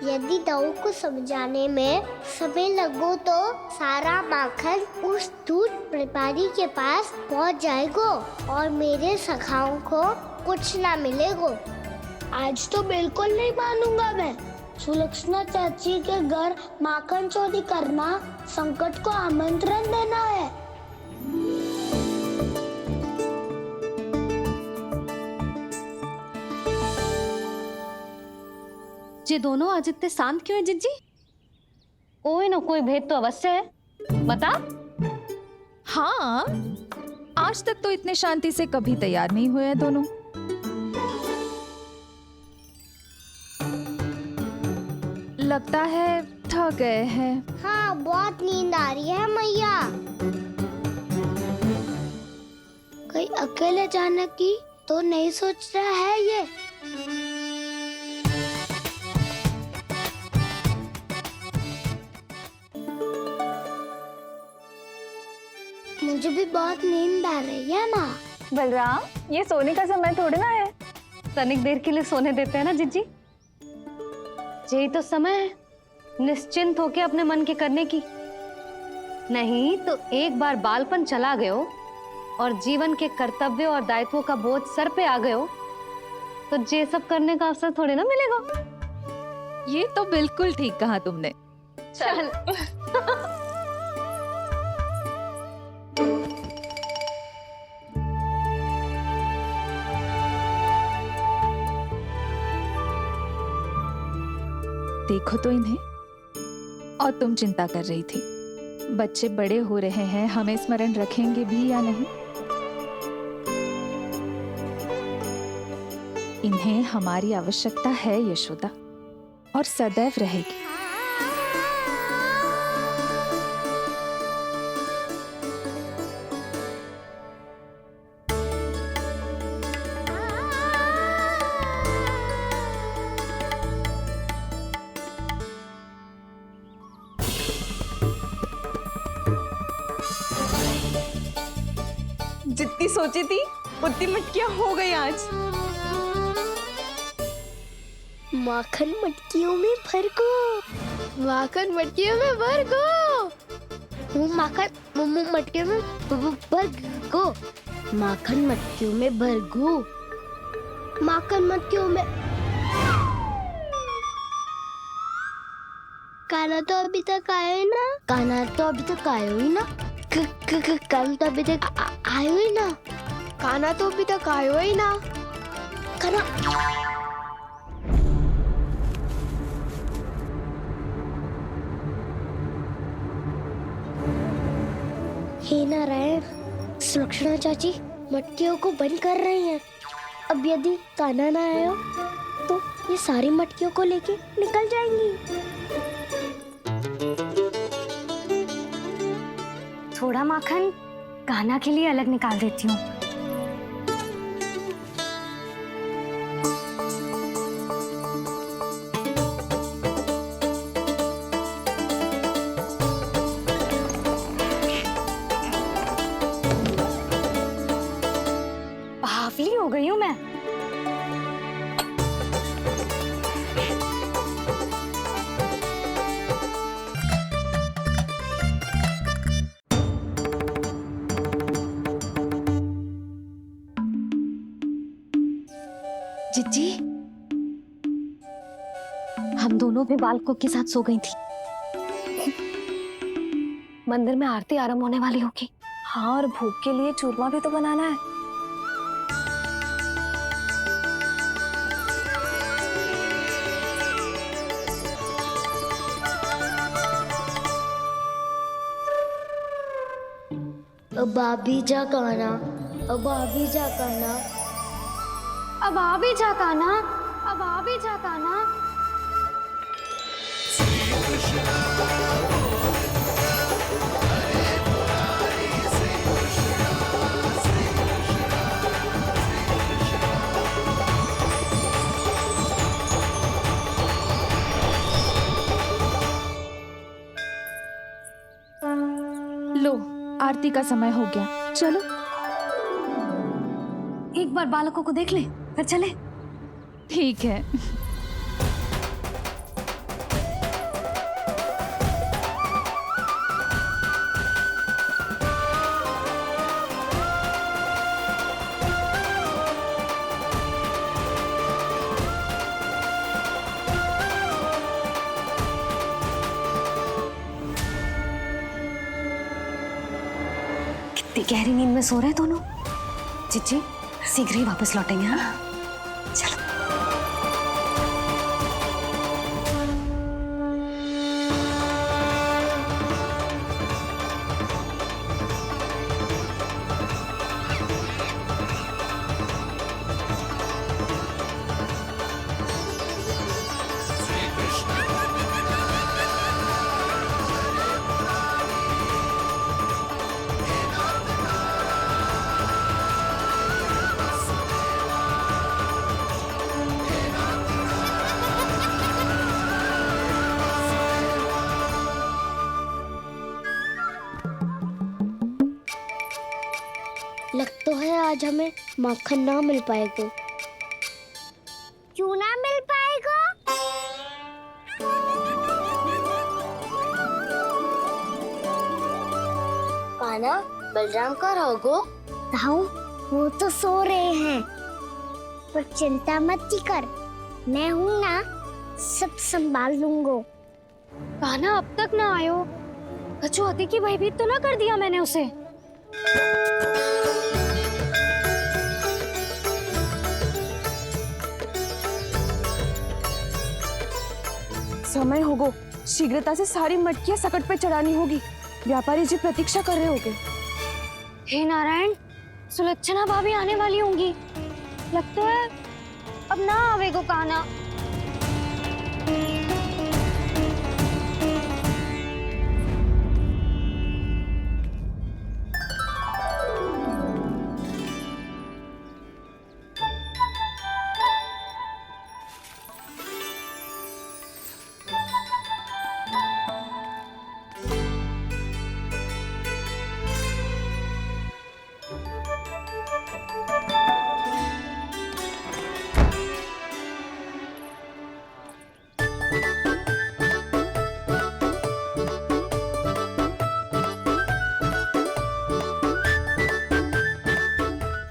यदि दाऊ को समझाने में समय लगो तो सारा माखन उस दूध व्यापारी के पास पहुंच जाएगा और मेरे सखाओं को कुछ ना मिलेगा। आज तो बिल्कुल नहीं मानूंगा मैं। सुलक्षणा चाची के घर माखन चोरी करना संकट को आमंत्रण देना है। ये दोनों आज इतने शांत क्यों है जिज्जी? कोई ना कोई भेद तो अवश्य है, बता। हाँ, आज तक तो इतने शांति से कभी तैयार नहीं हुए हैं दोनों। लगता है थक गए हैं। हाँ, बहुत नींद आ रही है मैया। कहीं अकेले जाने की तो नहीं सोच रहा है ये? मुझे भी बहुत नींद आ रही है माँ। बलराम, ये सोने का समय थोड़ी ना है। तनिक देर के लिए सोने देते हैं ना जिज्जी। यही तो समय है निश्चिंत होके अपने मन के करने की। नहीं तो एक बार बालपन चला गयो और जीवन के कर्तव्यों और दायित्वों का बोझ सर पे आ गयो तो ये सब करने का अवसर थोड़ी ना मिलेगा। ये तो बिल्कुल ठीक कहा तुमने। चल। देखो तो इन्हें। और तुम चिंता कर रही थी बच्चे बड़े हो रहे हैं, हमें स्मरण रखेंगे भी या नहीं। इन्हें हमारी आवश्यकता है यशोदा, और सदैव रहेगी। जितनी सोची थी उतनी मटकियां हो गई आज। माखन मटकियों में भर को। माखन मटकियों में भर को। माखन मटकियों में भर को। माखन मटकियों में भर को। माखन मटकियों में। कान्हा तो अभी तक आया ही ना। कान्हा तो अभी तक आया ही ना। कान्हा तो अभी तक आयो ही ना। कान्हा तो अभी तक आयो ही ना। कान्हा हे नारायण, सुलक्षणा चाची मटकियों को बंद कर रही हैं। अब यदि कान्हा ना आया तो ये सारी मटकियों को लेके निकल जाएंगी। थोड़ा माखन कान्हा के लिए अलग निकाल देती हूँ। बावली हो गई हूँ मैं। जिज्जी, हम दोनों भी बालकों के साथ सो गई थी। मंदिर में आरती आरंभ होने वाली होगी। हाँ, और भूख के लिए चूरमा भी तो बनाना है। अब भाभी जा कान्हा। अब भाभी जा कान्हा। अब आ भी जा कान्हा। अब आ भी जा कान्हा। लो, आरती का समय हो गया, चलो। एक बार बालकों को देख ले, फिर चले। ठीक है। इतनी गहरी नींद में सो रहे दोनों। जिज्जी शीघ्र ही वापस लौटेंगे। हाँ चलो। लग तो है आज हमें माखन ना मिल पाएगा। क्यों ना मिल पाएगा? कान्हा, बलराम का रहोगो? ताऊ, वो तो सो रहे हैं, पर चिंता मत कर, मैं हूँ ना, सब संभाल लूंगा। कान्हा अब तक ना आयो, कछु अति की भयभीत तो ना कर दिया मैंने उसे? समय होगो, शीघ्रता से सारी मटकियां सकट पे चढ़ानी होगी। व्यापारी जी प्रतीक्षा कर रहे होंगे। हे नारायण, सुलक्षणा भाभी आने वाली होंगी। लगता है अब ना आवेगो कान्हा।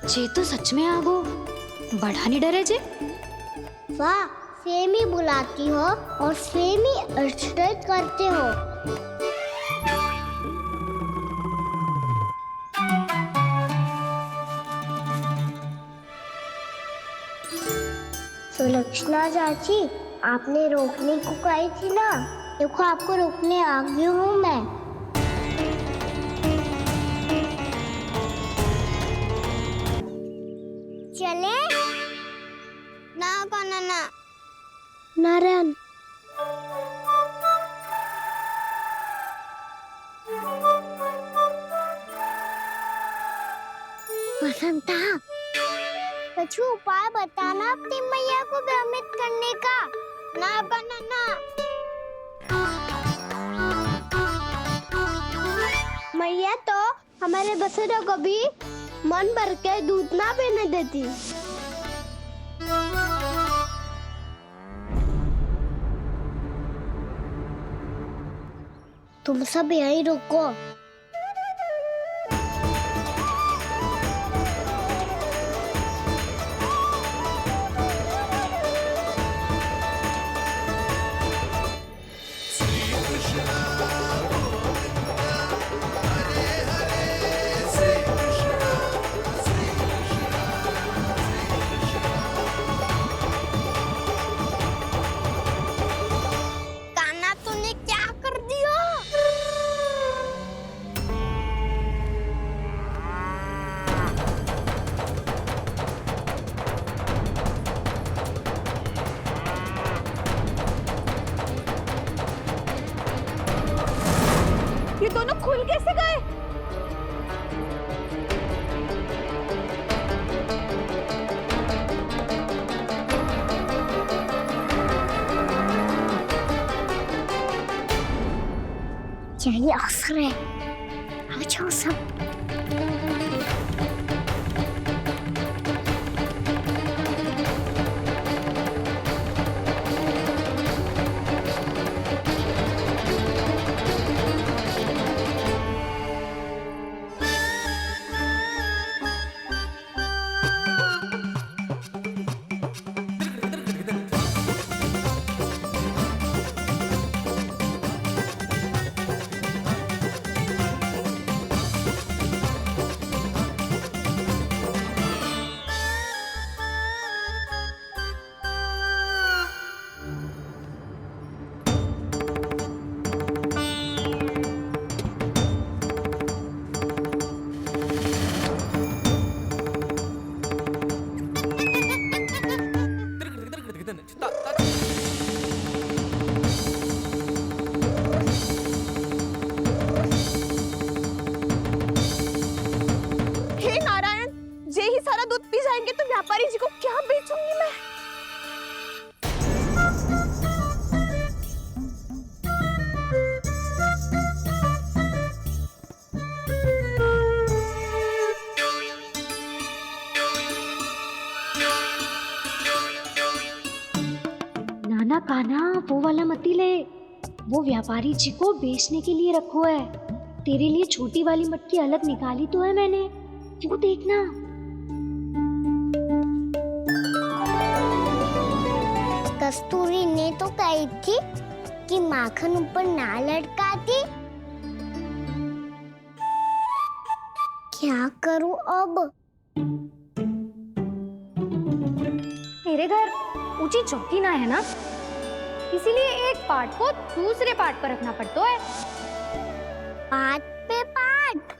जे तो सच में आगो, बड़ा नहीं डरे जे। वाह, सेम ही बुलाती हो और सेम ही अर्चना करते हो। सुलक्षणा चाची, आपने रोकने को कही थी ना, देखो आपको रोकने आ गई हूँ मैं। चले ना कान्हा ना। नारायण, वसंता, कुछ उपाय बताना अपनी मैया को भ्रमित करने का। ना कान्हा ना। मैया तो हमारे बसेरा को भी मन भर के दूध ना पीने देती। तुम सब यहीं रुको। ये दोनों खुल कैसे गए? यही अवसर है, अब जाओ सब। हे नारायण, जे ही सारा दूध पी जाएंगे तो व्यापारी जी को क्या बेचूंगी मैं। नाना कान्हा, वो वाला मती ले, वो व्यापारी जी को बेचने के लिए रखो है। तेरे लिए छोटी वाली मटकी अलग निकाली तो है मैंने, वो देखना। कस्तूरी ने तो कही थी कि माखन ऊपर ना लटकाती। क्या करूं अब? तेरे घर ऊंची चौकी ना है ना, इसीलिए एक पार्ट को दूसरे पार्ट पर रखना पड़ता है। पार्ट पे पार्ट।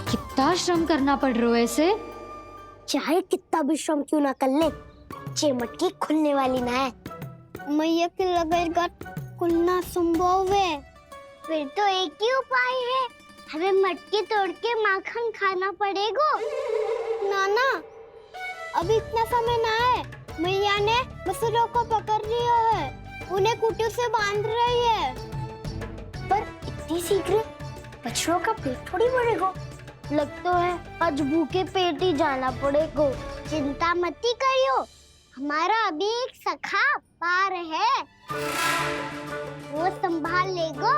कितना श्रम करना पड़ रहा है ऐसे। चाहे कितना भी श्रम क्यों ना कर ले, ये मटकी खुलने वाली ना है। मैया के लगेगा खुलना संभव है। फिर तो एक ही उपाय है, हमें मटकी तोड़ के माखन खाना पड़ेगा। नाना, अभी इतना समय ना है। मैया ने बछड़ों को पकड़ लिया है, उन्हें कुटी से बांध रही है। पर इतनी शीघ्र बछड़ों का पेट थोड़ी भरेगा। लगता है आज भूखे पेट ही जाना पड़ेगा। चिंता मत करियो, हमारा अभी एक सखा पार है, वो संभाल लेगा।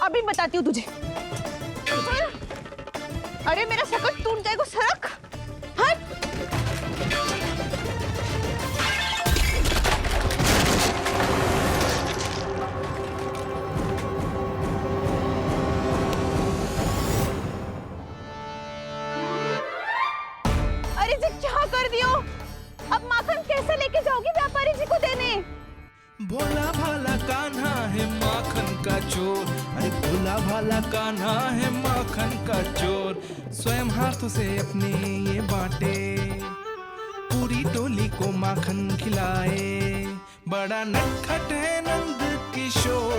अभी बताती हूँ तुझे। अरे मेरा शकट टूट जाएगा, सरक हट। अरे जी क्या कर दियो? अब माखन कैसे लेके जाओगी व्यापारी जी को देने? भोला भाला कान्हा है माखन का चोर, अरे भोला भाला कान्हा है माखन का चोर। स्वयं हाथों से अपने ये बांटे, पूरी टोली को माखन खिलाए। बड़ा नटखट है नंद किशोर।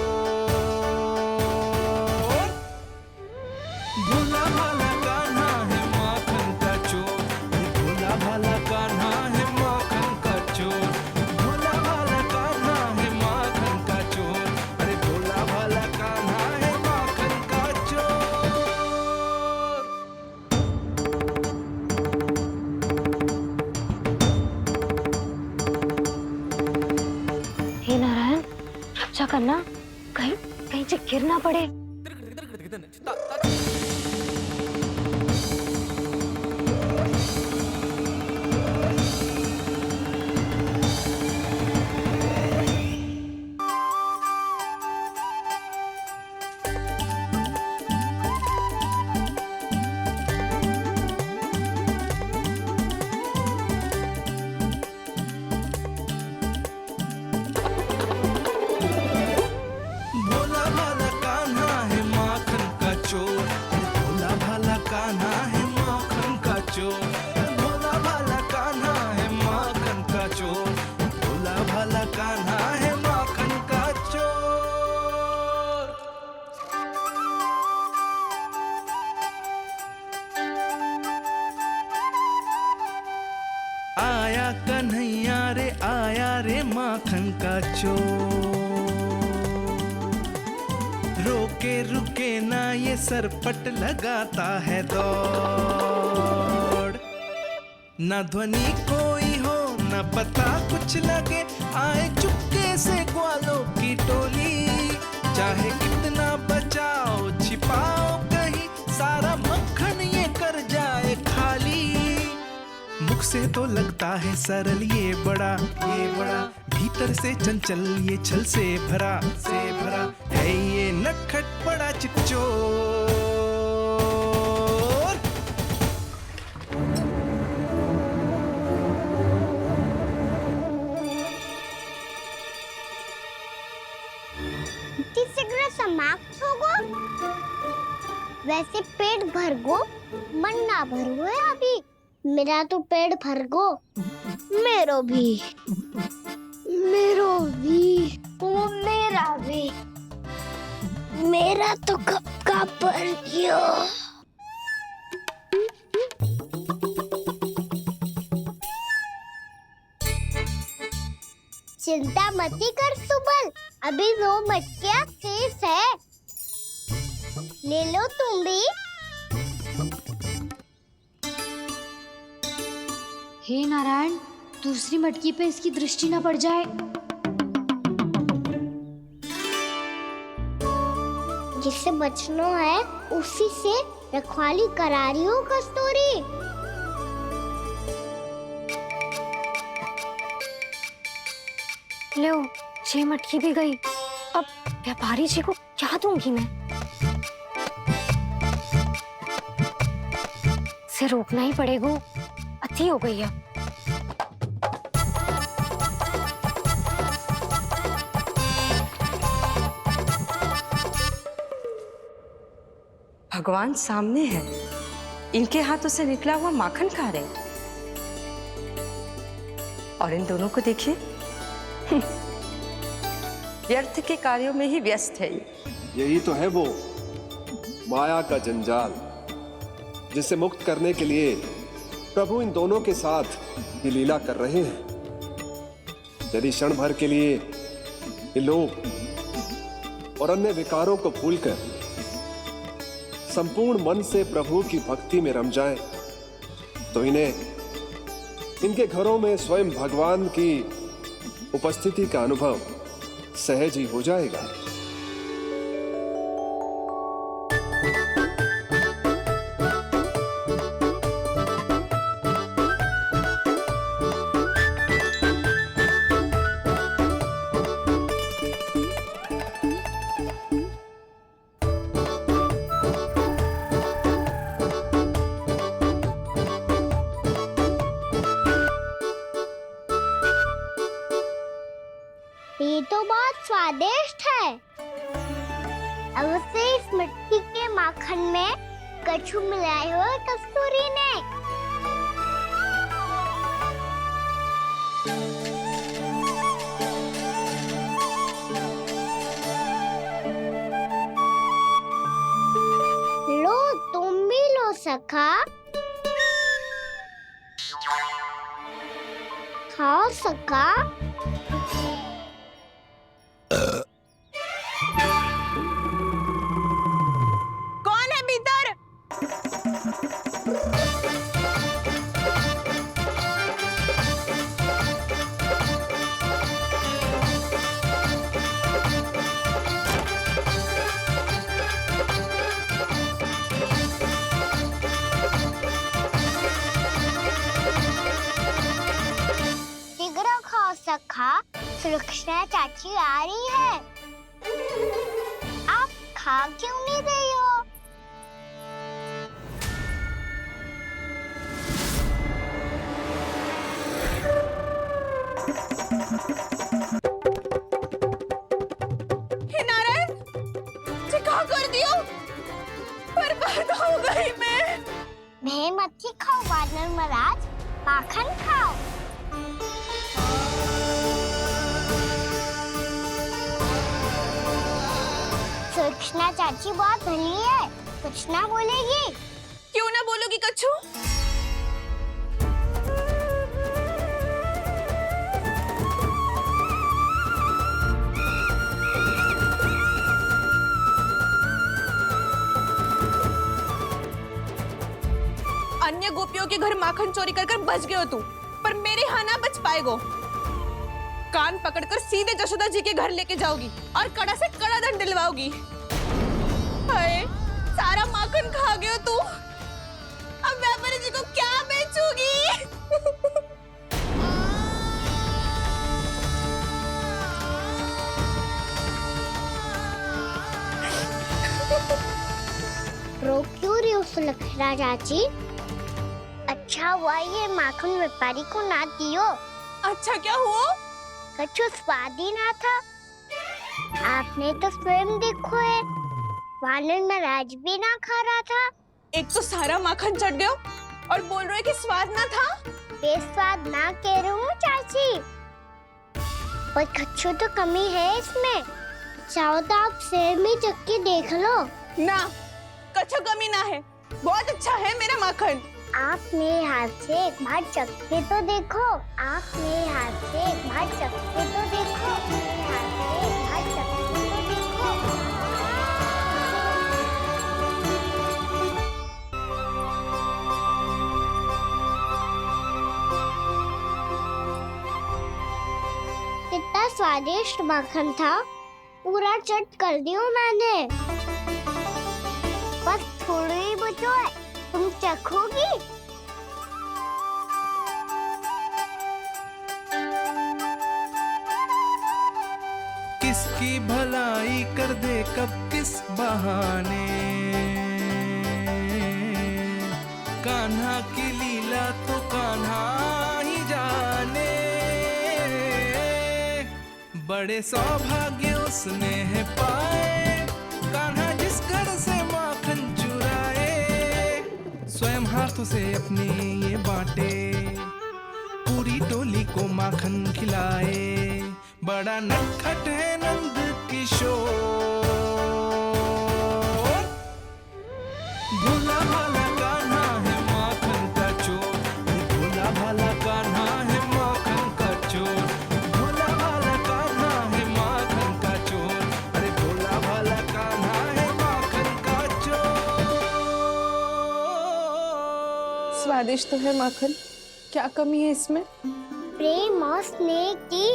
भोला भाला कान्हा है माखन का चोर, अरे भोला भाला कान्हा है माखन का चोर। भोला भाला कान्हा है माखन का चोर, अरे भोला भाला कान्हा है माखन का चोर। हे नारायण, रक्षा करना, कहीं कहीं से गिर ना पड़े। भोला भाला कान्हा है माखन का चोर, रुके रुके ना ये सरपट लगाता है दौड़। ना ध्वनि कोई हो ना पता कुछ लगे, आए चुपके से ग्वालों की टोली। चाहे कितना बचाओ छिपाओ कहीं, सारा मक्खन ये कर जाए खाली। मुख से तो लगता है सरल ये बड़ा भीतर से चंचल ये छल से भरा है ये नटखट बड़ा चिकचोर। सिगरेट समाप्त हो गो, वैसे पेट भर गो मन ना भर गो है अभी। मेरा तो पेट भर गो, मेरो भी मेरा तो कब का भर गयो। चिंता मती कर सुबल, अभी 2 मटकियाँ शेष है, ले लो तुम भी। हे नारायण, दूसरी मटकी पे इसकी दृष्टि न पड़ जाए। जिससे बचना है उसी से रखवाली करा रही हो कस्तूरी। लो, 6 मटकी भी गई। अब व्यापारी जी को क्या दूंगी मैं? इसे रोकना ही पड़ेगा, अति हो गई है। भगवान सामने है, इनके हाथों से निकला हुआ माखन खा रहे, और इन दोनों को देखिए व्यर्थ के कार्यों में ही व्यस्त है। यही तो है वो माया का जंजाल, जिसे मुक्त करने के लिए प्रभु इन दोनों के साथ ये लीला कर रहे हैं। यदि क्षण भर के लिए ये लोग और अन्य विकारों को भूलकर संपूर्ण मन से प्रभु की भक्ति में रम जाएं, तो इन्हें इनके घरों में स्वयं भगवान की उपस्थिति का अनुभव सहज ही हो जाएगा। ये तो बहुत स्वादिष्ट है। अवश्य इस मिट्टी के माखन में कछु मिलाए हो कस्तूरी ने। लो तुम भी लो सखा, खाओ सखा। कौन है भीतर? शीघ्र खाओ सखा, सुलक्षणा चाची आ रही है। आप खा क्यों नहीं रही हो? हे नारायण, मुझे क्या कर दियो? बर्बाद हो गई मैं। मच्छी खाओ वानर महाराज, माखन खाओ। सुलक्षणा चाची बहुत भली है, कुछ ना बोलेगी। क्यों ना बोलोगी कच्छू? के घर माखन चोरी कर कर बच गए हो तू, पर मेरे यहाँ ना बच पाएगो। कान पकड़कर सीधे जशोदा जी के घर लेके जाओगी और कड़ा से कड़ा दंड दिलवाओगी। हाय, सारा माखन खा गए हो तू। अब व्यापारी जी को क्या बेचूगी? रो क्यों रही हो सुलक्षणा चाची? अच्छा हुआ ये माखन व्यापारी को ना दियो। अच्छा क्या हुआ? कछु स्वाद ही ना था। आपने तो स्वयं देखो है, वानर महाराज भी ना खा रहा था। एक तो सारा माखन चढ़ गया और बोल रहे कि स्वाद ना था। बेस्वाद ना कह रही हूँ चाची, पर कछु तो कमी है इसमें। चाहो तो आप स्वयं ही चख के देख लो। ना, कछु कमी ना है, बहुत अच्छा है मेरा माखन। आप मेरे हाथ से एक बार चख के तो देखो। आप मेरे हाथ से एक बार चख के तो देखो। मेरे हाथ से एक बार चख के तो देखो। कितना स्वादिष्ट माखन था, पूरा चट कर दियो मैंने। बस थोड़ी ही बचो है, तुम चखोगी? किसकी भलाई कर दे कब किस बहाने, कान्हा की लीला तो कान्हा ही जाने। बड़े सौभाग्य उसने है पाए, कान्हा जिस घर से माखन चुराए, स्वयं हाथों से अपने ये बांटे, पूरी टोली को माखन खिलाए। बड़ा नटखट है नंद किशोर, भोला भाला कान्हा है माखन का चोर, भोला भाला कान्हा है माखन का चोर, भोला भाला कान्हा है माखन का चोर, अरे भोला भाला कान्हा है माखन का चोर। स्वादिष्ट तो है माखन, क्या कमी है इसमें? प्रेम और स्नेह की,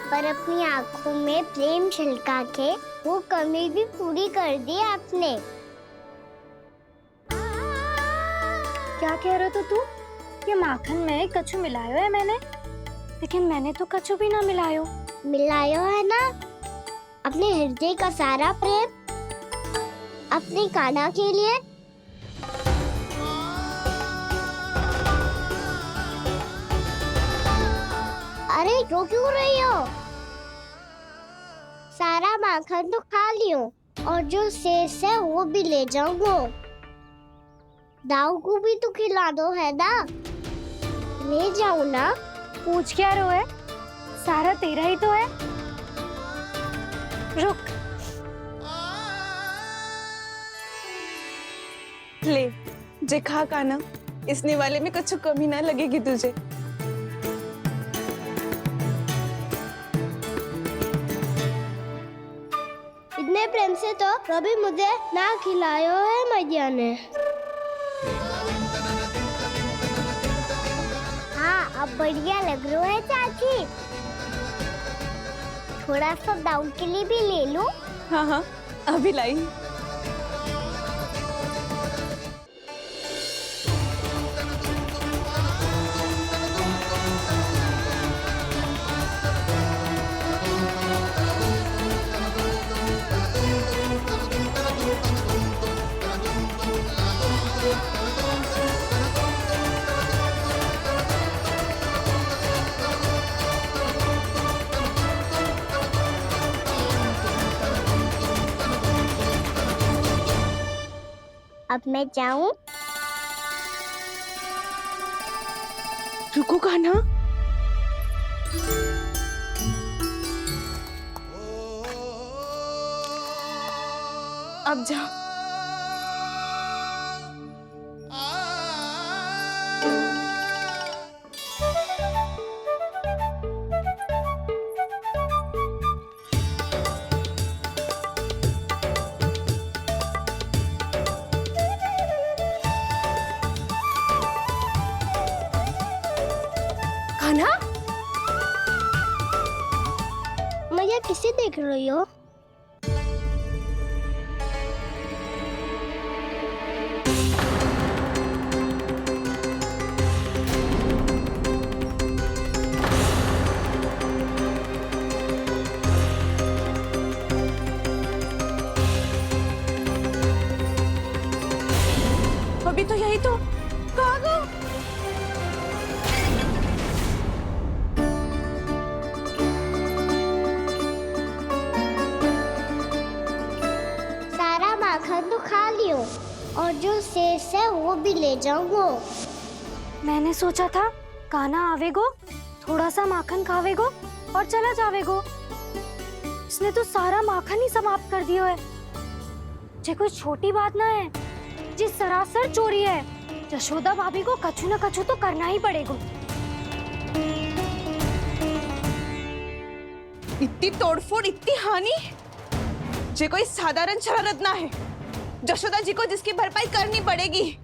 पर अपनी आंखों में प्रेम छिलका के वो कमी भी पूरी कर दी आपने। क्या कह रहे हो तू? ये माखन में कछु मिलायो है मैंने, लेकिन मैंने तो कछु भी ना मिलायो। मिलायो है ना अपने हृदय का सारा प्रेम अपनी कान्हा के लिए। अरे रो क्यों रही हो? सारा माखन तो खा लियो और जो शेष है वो भी ले जाऊंगा। दाऊ को भी तो खिला दो है ना, ले जाऊं ना। पूछ क्या रहो है, सारा तेरा ही तो है। रुक, ले जे खा कान्हा, इसने वाले में कछु कमी ना लगेगी तुझे। इतने प्रेम से तो कभी मुझे ना खिलायो है मैया ने। हाँ, अब बढ़िया लग रहा है चाची। थोड़ा सा दाऊ के लिए भी ले लो। हाँ हाँ, अभी लाई। अब मैं जाऊं? रुको कान्हा, अब जाओ। ये किसे देख रही हो? अभी तो यही तो कहाँ गो? सारा माखन तो खा लियो और जो शेष है वो भी ले जाऊंगो। मैंने सोचा था कान्हा आवेगो, थोड़ा सा माखन खावेगो और चला जावेगो। इसने तो सारा माखन ही समाप्त कर दिया है। ये कोई छोटी बात ना है, जी सरासर चोरी है। यशोदा भाभी को कछु न कछु तो करना ही पड़ेगा। इतनी तोड़फोड़, इतनी हानि, ये कोई साधारण शरारत ना है। यशोदा जी को जिसकी भरपाई करनी पड़ेगी।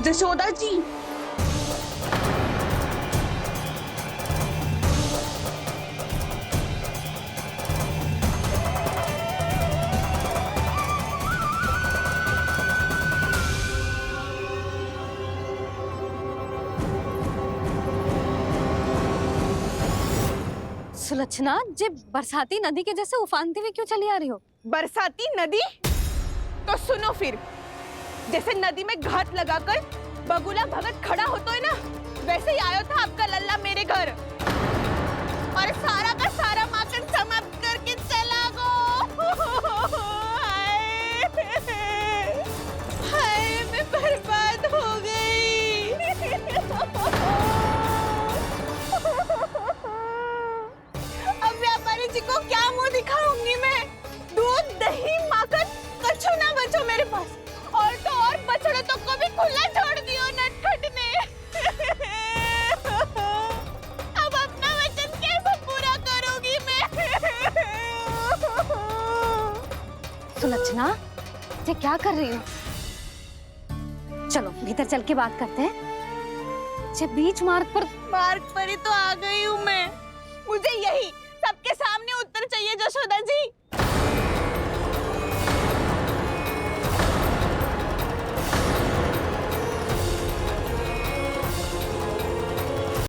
यशोदा जी, सुलक्षणा, जे बरसाती नदी के जैसे उफानते हुए क्यों चली आ रही हो? बरसाती नदी? तो सुनो फिर, जैसे नदी में घाट लगाकर बगुला भगत खड़ा होता है ना, वैसे ही आया था आपका लल्ला मेरे घर और सारा का सारा माखन समाप्त करके चला गो। हाय, मैं बर्बाद हो गई। अब व्यापारी जी को क्या मुंह दिखाऊंगी मैं? दूध, दही, माखन कछु ना बचो मेरे पास। और तो और बछड़े तो को भी खुला छोड़ दियो नटखट ने। अब अपना वचन कैसे पूरा करूंगी मैं? सुलक्षणा, ये क्या कर रही हो? चलो भीतर चल के बात करते हैं। ये बीच मार्ग पर ही तो आ गई हूँ मैं। मुझे यही सबके सामने उत्तर चाहिए यशोदा जी।